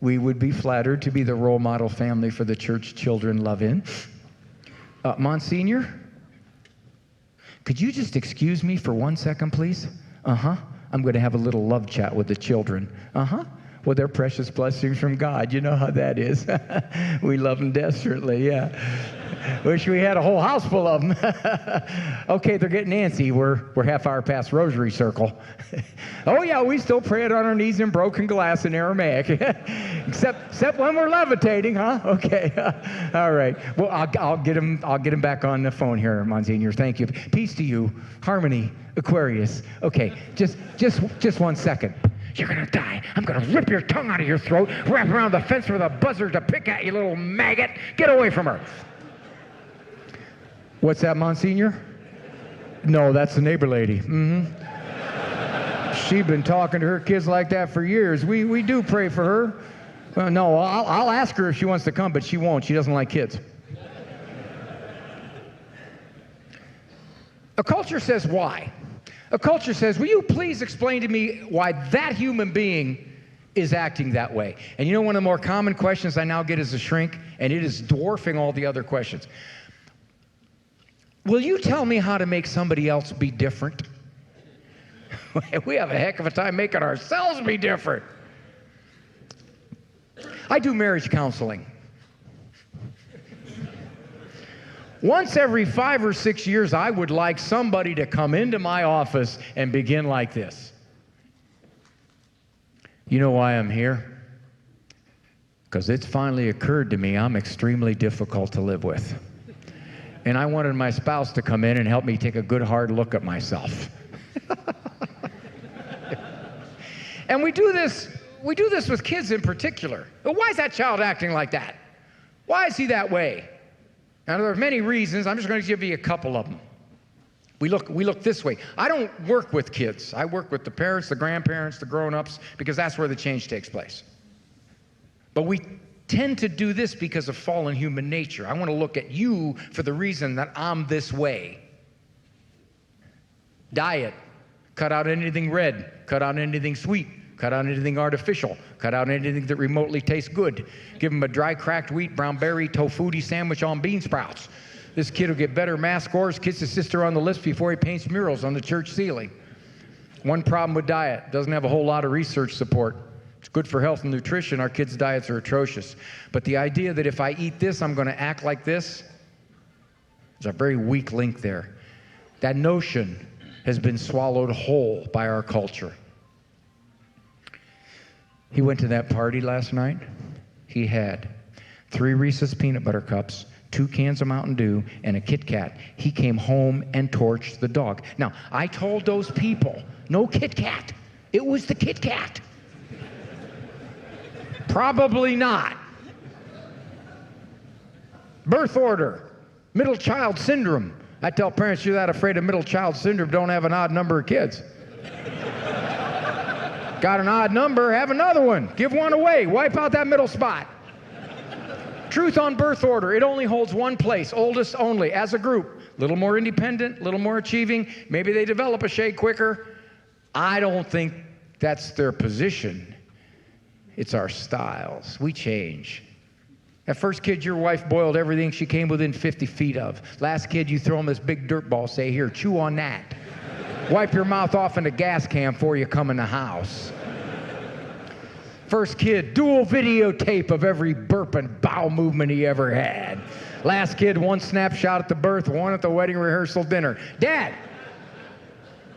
We would be flattered to be the role model family for the church children love in. Monsignor, could you just excuse me for 1 second, please? I'm going to have a little love chat with the children. Well, they're precious blessings from God. You know how that is. We love them desperately, yeah. Wish we had a whole house full of them. Okay, they're getting antsy. We're half hour past rosary circle. Oh, yeah, we still pray it on our knees in broken glass in Aramaic. except when we're levitating, huh? Okay, all right. Well, I'll get him back on the phone here, Monsignor. Thank you. Peace to you. Harmony, Aquarius. Okay, just 1 second. You're going to die. I'm going to rip your tongue out of your throat, wrap around the fence with a buzzer to pick at you, little maggot. Get away from her. What's that, Monsignor? No, that's the neighbor lady. She's been talking to her kids like that for years. We do pray for her. Well, no, I'll ask her if she wants to come, but she won't. She doesn't like kids. A culture says why? A culture says, will you please explain to me why that human being is acting that way? And you know one of the more common questions I now get as a shrink, and it is dwarfing all the other questions. Will you tell me how to make somebody else be different? We have a heck of a time making ourselves be different. I do marriage counseling. Once every 5 or 6 years, I would like somebody to come into my office and begin like this. You know why I'm here? Because it's finally occurred to me I'm extremely difficult to live with. And I wanted my spouse to come in and help me take a good hard look at myself. And we do this with kids in particular. But why is that child acting like that? Why is he that way? Now, there are many reasons. I'm just going to give you a couple of them. We look this way. I don't work with kids. I work with the parents, the grandparents, the grown-ups, because that's where the change takes place. But we tend to do this because of fallen human nature. I want to look at you for the reason that I'm this way. Diet. Cut out anything red. Cut out anything sweet. Cut out anything artificial. Cut out anything that remotely tastes good. Give him a dry cracked wheat brown berry tofutti sandwich on bean sprouts. This kid will get better math scores, kiss his sister on the lips before he paints murals on the church ceiling. One problem with diet, doesn't have a whole lot of research support. It's good for health and nutrition. Our kids' diets are atrocious. But the idea that if I eat this, I'm going to act like this, there's a very weak link there. That notion has been swallowed whole by our culture. He went to that party last night. He had 3 Reese's peanut butter cups, 2 cans of Mountain Dew, and a Kit Kat. He came home and torched the dog. Now, I told those people, no Kit Kat. It was the Kit Kat. Probably not. Birth order, middle child syndrome. I tell parents, you're that afraid of middle child syndrome, don't have an odd number of kids. Got an odd number, have another one. Give one away, wipe out that middle spot. Truth on birth order, it only holds one place, oldest only, as a group. A little more independent, a little more achieving. Maybe they develop a shade quicker. I don't think that's their position. It's our styles. We change. That first kid, your wife boiled everything she came within 50 feet of. Last kid, you throw him this big dirt ball, say, here, chew on that. Wipe your mouth off in the gas can before you come in the house. First kid, dual videotape of every burp and bowel movement he ever had. Last kid, one snapshot at the birth, one at the wedding rehearsal dinner. Dad,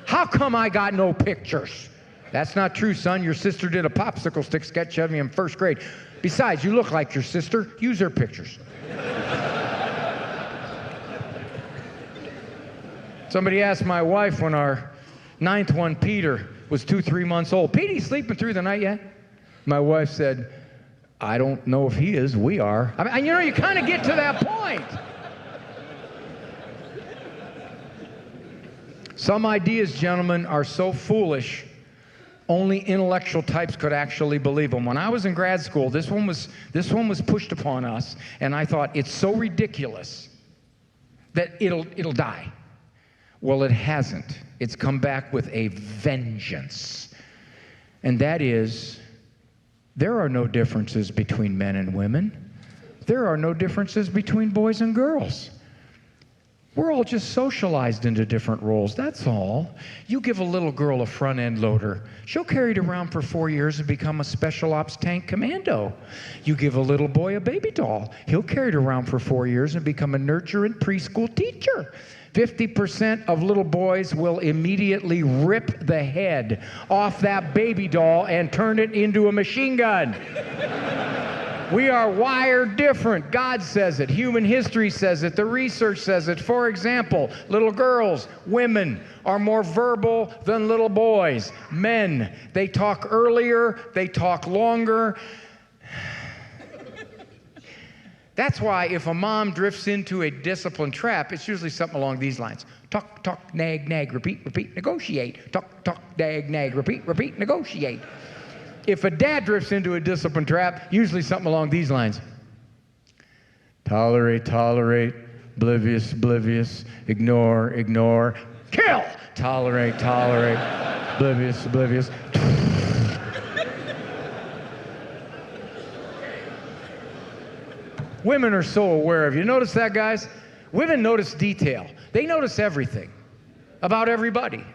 how come I got no pictures? That's not true, son. Your sister did a popsicle stick sketch of me in first grade. Besides, you look like your sister. Use her pictures. Somebody asked my wife when our 9th one, Peter, was 2-3 months old, Petey, sleeping through the night yet? My wife said, I don't know if he is, we are. I mean, you kind of get to that point. Some ideas, gentlemen, are so foolish, only intellectual types could actually believe them. When I was in grad school, this one was pushed upon us, and I thought, it's so ridiculous that it'll die. Well, it hasn't. It's come back with a vengeance. And that is, there are no differences between men and women. There are no differences between boys and girls. We're all just socialized into different roles, that's all. You give a little girl a front-end loader, she'll carry it around for 4 years and become a special ops tank commando. You give a little boy a baby doll, he'll carry it around for 4 years and become a nurturant preschool teacher. 50% of little boys will immediately rip the head off that baby doll and turn it into a machine gun. We are wired different. God says it. Human history says it. The research says it. For example, little girls, women are more verbal than little boys. Men, they talk earlier, they talk longer. That's why if a mom drifts into a discipline trap, it's usually something along these lines. Talk, talk, nag, nag, repeat, repeat, negotiate. Talk, talk, nag, nag, repeat, repeat, negotiate. If a dad drifts into a discipline trap, usually something along these lines. Tolerate, tolerate, oblivious, oblivious, ignore, ignore, kill. Tolerate, tolerate, oblivious, oblivious. Women are so aware of you. Notice that, guys? Women notice detail. They notice everything about everybody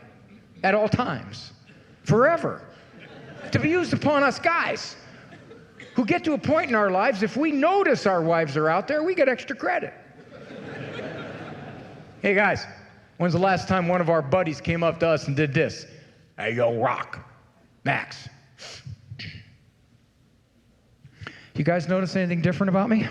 at all times, forever. To be used upon us guys who get to a point in our lives, if we notice our wives are out there, we get extra credit. Hey, guys, when's the last time one of our buddies came up to us and did this? Hey, yo, Rock, Max. You guys notice anything different about me?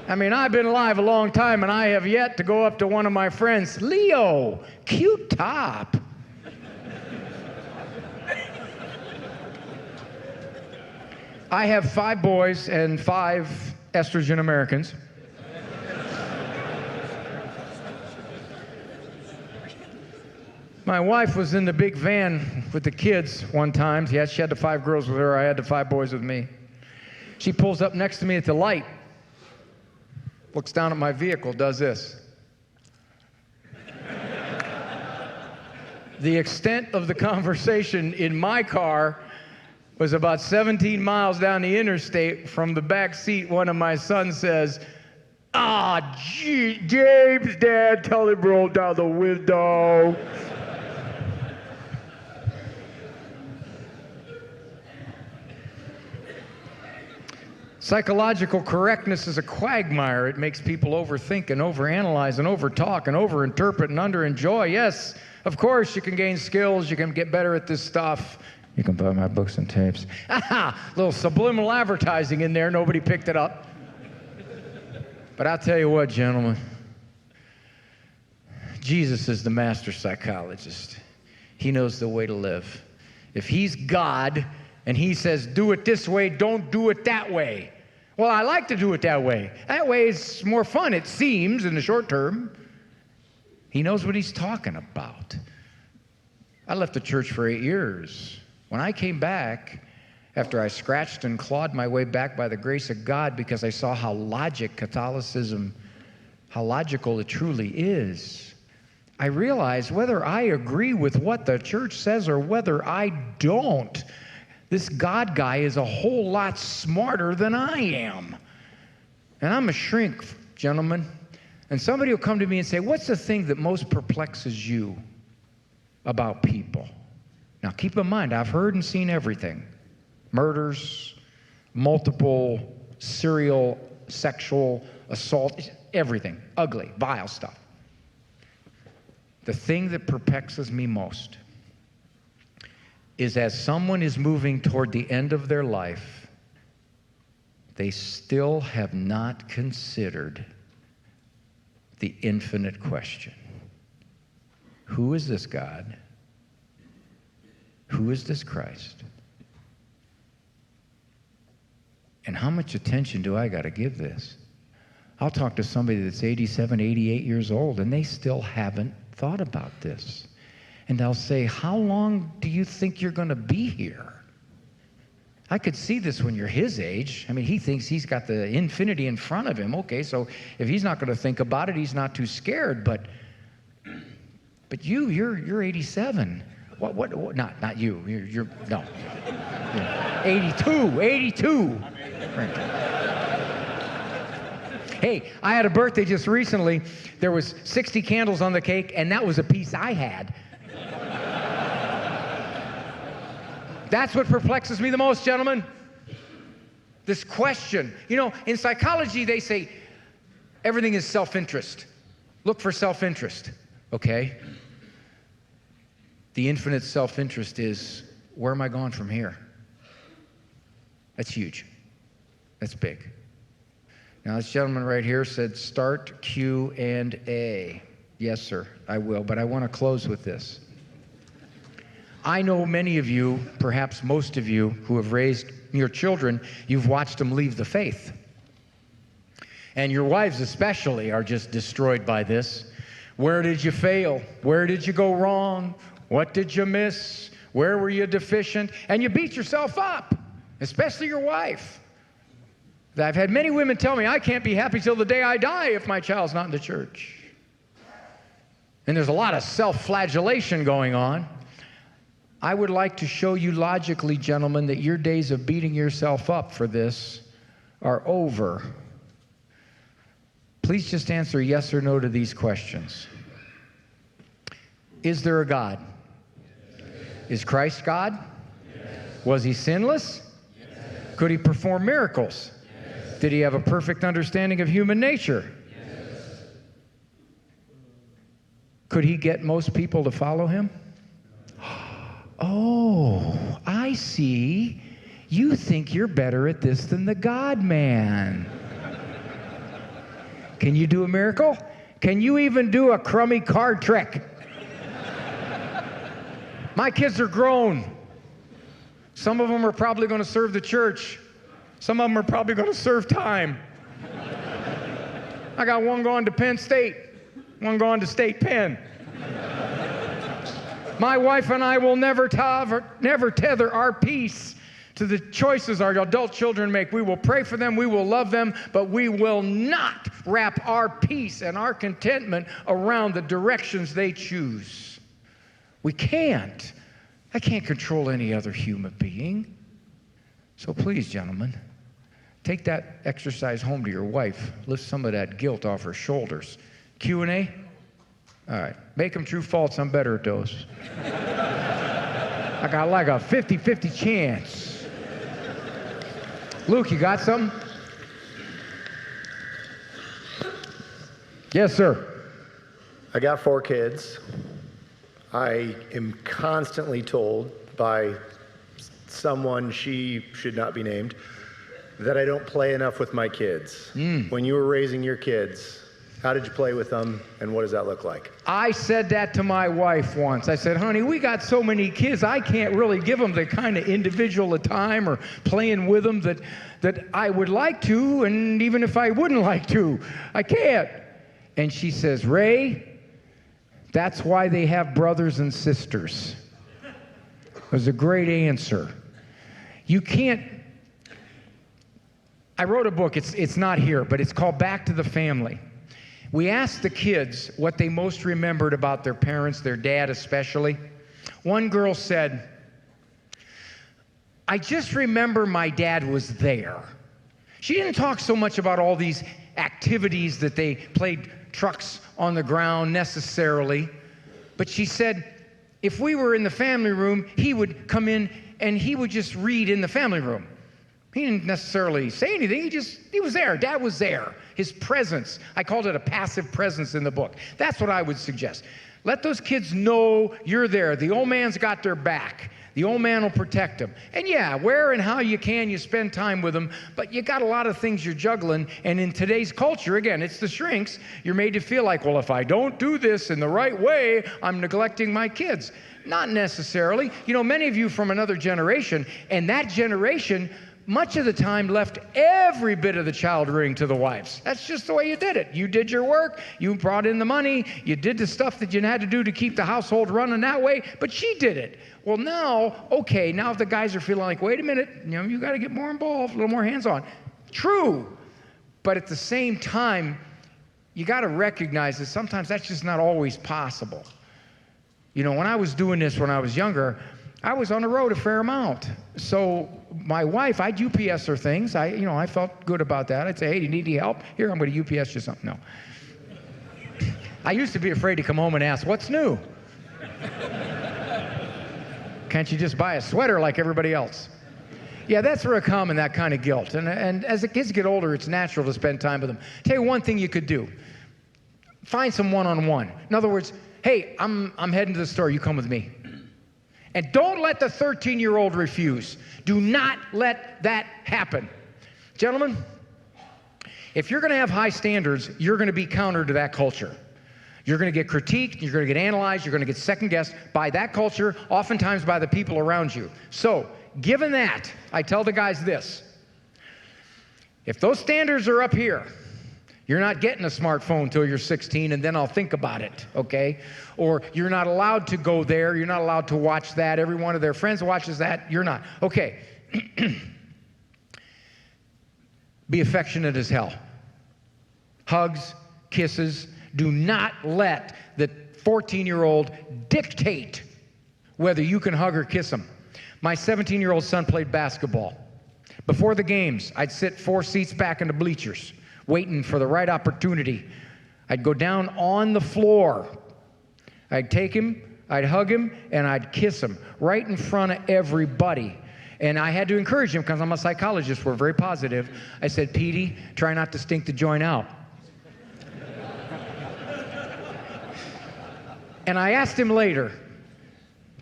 I mean, I've been alive a long time, and I have yet to go up to one of my friends, Leo, cute top. I have 5 boys and 5 estrogen Americans. My wife was in the big van with the kids one time. Yeah, she had the 5 girls with her. I had the 5 boys with me. She pulls up next to me at the light, looks down at my vehicle, does this. The extent of the conversation in my car was about 17 miles down the interstate. From the back seat, one of my sons says, gee, James, Dad, tell him roll down the window. Psychological correctness is a quagmire. It makes people overthink and overanalyze and overtalk and overinterpret and underenjoy. Yes, of course, you can gain skills. You can get better at this stuff. You can buy my books and tapes. Little subliminal advertising in there. Nobody picked it up. But I'll tell you what, gentlemen, Jesus is the master psychologist. He knows the way to live. If he's God and he says, do it this way, don't do it that way. Well, I like to do it that way. That way is more fun, it seems, in the short term. He knows what he's talking about. I left the church for 8 years. When I came back, after I scratched and clawed my way back by the grace of God because I saw how Catholicism, how logical it truly is, I realized whether I agree with what the church says or whether I don't, this God guy is a whole lot smarter than I am. And I'm a shrink, gentlemen. And somebody will come to me and say, what's the thing that most perplexes you about people? Now, keep in mind, I've heard and seen everything. Murders, multiple serial sexual assault, everything. Ugly, vile stuff. The thing that perplexes me most is as someone is moving toward the end of their life, they still have not considered the infinite question. Who is this God? Who is this Christ? And how much attention do I got to give this? I'll talk to somebody that's 87, 88 years old, and they still haven't thought about this. And I'll say, how long do you think you're going to be here? I could see this when you're his age. I mean, he thinks he's got the infinity in front of him. Okay, so if he's not going to think about it, he's not too scared. But you're 87. What not you. You're no. 82. Hey, I had a birthday just recently. There was 60 candles on the cake, and that was a piece I had. That's what perplexes me the most, gentlemen. This question. You know, in psychology, they say everything is self-interest. Look for self-interest, okay? The infinite self-interest is, where am I going from here? That's huge. That's big. Now, this gentleman right here said, start Q&A. Yes, sir, I will, but I want to close with this. I know many of you, perhaps most of you, who have raised your children, you've watched them leave the faith. And your wives especially are just destroyed by this. Where did you fail? Where did you go wrong? What did you miss? Where were you deficient? And you beat yourself up, especially your wife. I've had many women tell me, I can't be happy till the day I die if my child's not in the church. And there's a lot of self-flagellation going on. I would like to show you logically, gentlemen, that your days of beating yourself up for this are over. Please just answer yes or no to these questions. Is there a God? Yes. Is Christ God? Yes. Was he sinless? Yes. Could he perform miracles? Yes. Did he have a perfect understanding of human nature? Yes. Could he get most people to follow him? Oh, I see. You think you're better at this than the God-man. Can you do a miracle? Can you even do a crummy card trick? My kids are grown. Some of them are probably going to serve the church. Some of them are probably going to serve time. I got one going to Penn State, one going to State Penn. My wife and I will never tether our peace to the choices our adult children make. We will pray for them, we will love them, but we will not wrap our peace and our contentment around the directions they choose. We can't. I can't control any other human being. So please, gentlemen, take that exercise home to your wife. Lift some of that guilt off her shoulders. Q&A? All right. Make them true false. I'm better at those. I got like a 50-50 chance. Luke, you got something? Yes, sir.
I got 4 kids. I am constantly told by someone, she should not be named, that I don't play enough with my kids. When you were raising your kids, how did you play with them, and what does that look like?
I said that to my wife once. I said, honey, we got so many kids, I can't really give them the kind of individual time or playing with them that I would like to, and even if I wouldn't like to, I can't. And she says, Ray, that's why they have brothers and sisters. It was a great answer. You can't. I wrote a book, it's not here, but it's called Back to the Family. We asked the kids what they most remembered about their parents, their dad especially. One girl said, I just remember my dad was there. She didn't talk so much about all these activities that they played trucks on the ground necessarily, but she said, if we were in the family room, he would come in and he would just read in the family room. He didn't necessarily say anything, he was there, Dad was there. His presence, I called it a passive presence in the book. That's what I would suggest. Let those kids know you're there. The old man's got their back. The old man will protect them. And yeah, where and how you can, you spend time with them, but you got a lot of things you're juggling, and in today's culture, again, it's the shrinks, you're made to feel like, well, if I don't do this in the right way, I'm neglecting my kids. Not necessarily. You know, many of you from another generation, and that generation, much of the time left every bit of the child rearing to the wives. That's just the way you did it. You did your work, you brought in the money, you did the stuff that you had to do to keep the household running that way, but she did it. Well, now, okay, now if the guys are feeling like, wait a minute, you know, you got to get more involved, a little more hands-on. True, but at the same time, you got to recognize that sometimes that's just not always possible. You know, when I was doing this when I was younger, I was on the road a fair amount. So my wife, I'd UPS her things. I felt good about that. I'd say, hey, do you need any help? Here, I'm going to UPS you something. No. I used to be afraid to come home and ask, what's new? Can't you just buy a sweater like everybody else? Yeah, that's very common, that kind of guilt. And as the kids get older, it's natural to spend time with them. Tell you one thing you could do. Find some one-on-one. In other words, hey, I'm heading to the store. You come with me. And don't let the 13-year-old refuse. Do not let that happen. Gentlemen, if you're going to have high standards, you're going to be counter to that culture. You're going to get critiqued, you're going to get analyzed, you're going to get second-guessed by that culture, oftentimes by the people around you. So, given that, I tell the guys this. If those standards are up here, you're not getting a smartphone until you're 16, and then I'll think about it, okay? Or you're not allowed to go there, you're not allowed to watch that, every one of their friends watches that, you're not. Okay. Be affectionate as hell. Hugs, kisses. Do not let the 14-year-old dictate whether you can hug or kiss him. My 17-year-old son played basketball. Before the games, I'd sit 4 seats back in the bleachers, waiting for the right opportunity. I'd go down on the floor. I'd take him, I'd hug him, and I'd kiss him right in front of everybody. And I had to encourage him because I'm a psychologist. We're very positive. I said, Petey, try not to stink the joint out. And I asked him later,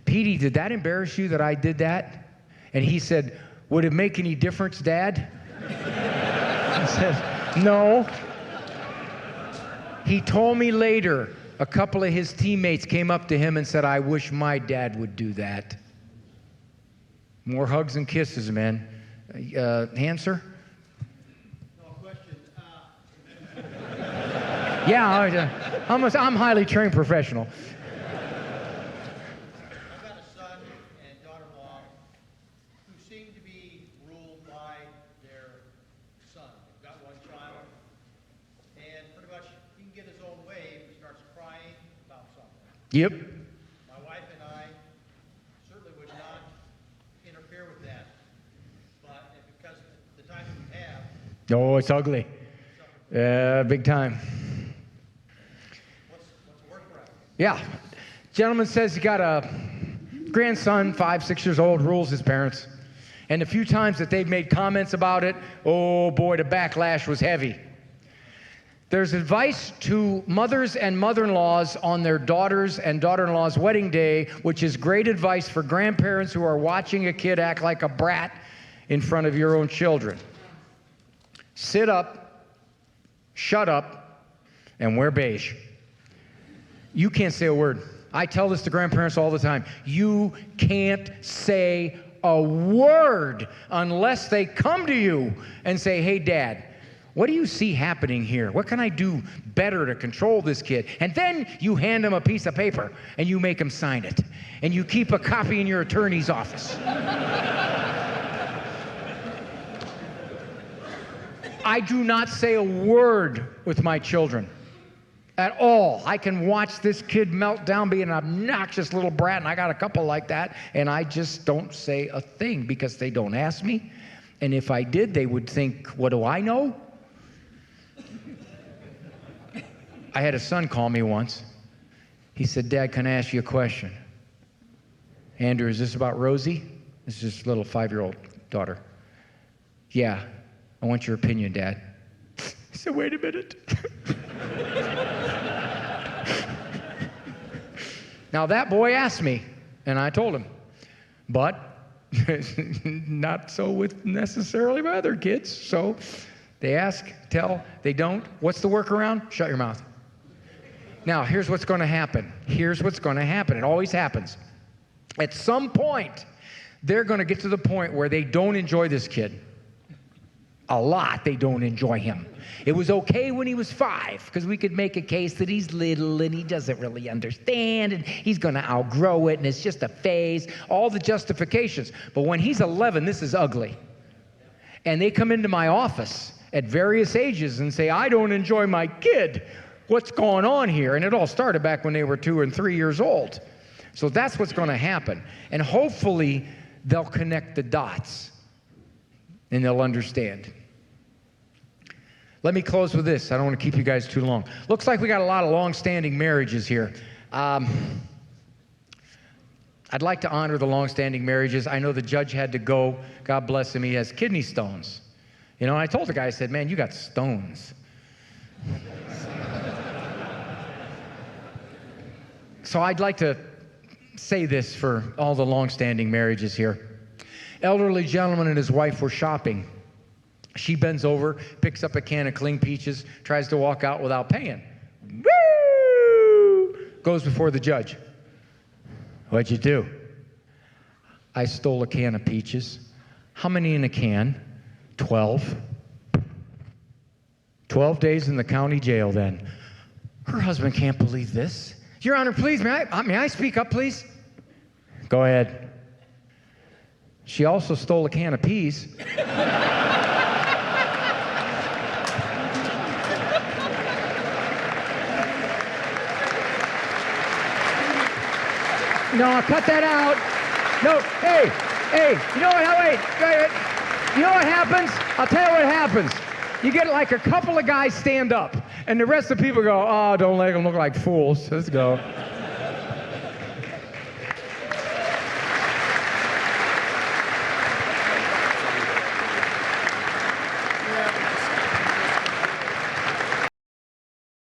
Petey, did that embarrass you that I did that? And he said, would it make any difference, Dad? I said, no. He told me later, a couple of his teammates came up to him and said, I wish my dad would do that. More hugs and kisses, man. Answer?
No question.
Yeah, I'm highly trained professional.
I've got a son and daughter-in-law who seem to be ruled by their son. They've got one child, and pretty much he can get his own way if he starts crying about something.
Yep.
My wife and I certainly would not interfere with that, but because the time that we have,
Oh, it's ugly. Big time.
what's a work for us?
Yeah. Gentleman says he got a grandson, 5, 6 years old, rules his parents. And the few times that they've made comments about it, oh boy, the backlash was heavy. There's advice to mothers and mother-in-laws on their daughters and daughter-in-law's wedding day, which is great advice for grandparents who are watching a kid act like a brat in front of your own children. sit up, shut up, and wear beige. You can't say a word. I tell this to grandparents all the time. You can't say a word unless they come to you and say, hey, Dad, what do you see happening here? What can I do better to control this kid? And then you hand them a piece of paper and you make them sign it. And you keep a copy in your attorney's office. I do not say a word with my children at all. I can watch this kid melt down, be an obnoxious little brat, and I got a couple like that, and I just don't say a thing because they don't ask me. And if I did, they would think, what do I know? I had a son call me once. He said, Dad, can I ask you a question? Andrew, is this about Rosie? This is his little 5-year-old daughter. Yeah, I want your opinion, Dad. He said, wait a minute. Now that boy asked me, and I told him, but not so with necessarily my other kids. So they ask, tell, they don't. What's the workaround? Shut your mouth. Now, here's what's going to happen. Here's what's going to happen. It always happens. At some point, they're going to get to the point where they don't enjoy this kid. A lot, they don't enjoy him. It was okay when he was 5 because we could make a case that he's little and he doesn't really understand and he's going to outgrow it and it's just a phase, all the justifications. But when he's 11, this is ugly. And they come into my office at various ages and say, I don't enjoy my kid. What's going on here? And it all started back when they were 2 and 3 years old. So that's what's going to happen. And hopefully they'll connect the dots and they'll understand. Let me close with this. I don't want to keep you guys too long. Looks like we got a lot of long-standing marriages here. I'd like to honor the long-standing marriages. I know the judge had to go. God bless him. He has kidney stones. You know, and I told the guy, I said, man, you got stones. So I'd like to say this for all the long-standing marriages here. Elderly gentleman and his wife were shopping. She bends over, picks up a can of cling peaches, tries to walk out without paying. Woo! Goes before the judge. What'd you do? I stole a can of peaches. How many in a can? 12. 12 days in the county jail then. Her husband can't believe this. Your Honor, please, may I speak up, please? Go ahead. She also stole a can of peas. No, cut that out. No, hey, you know what, wait. You know what happens? I'll tell you what happens. You get like a couple of guys stand up, and the rest of the people go, oh, don't let them look like fools. Let's go.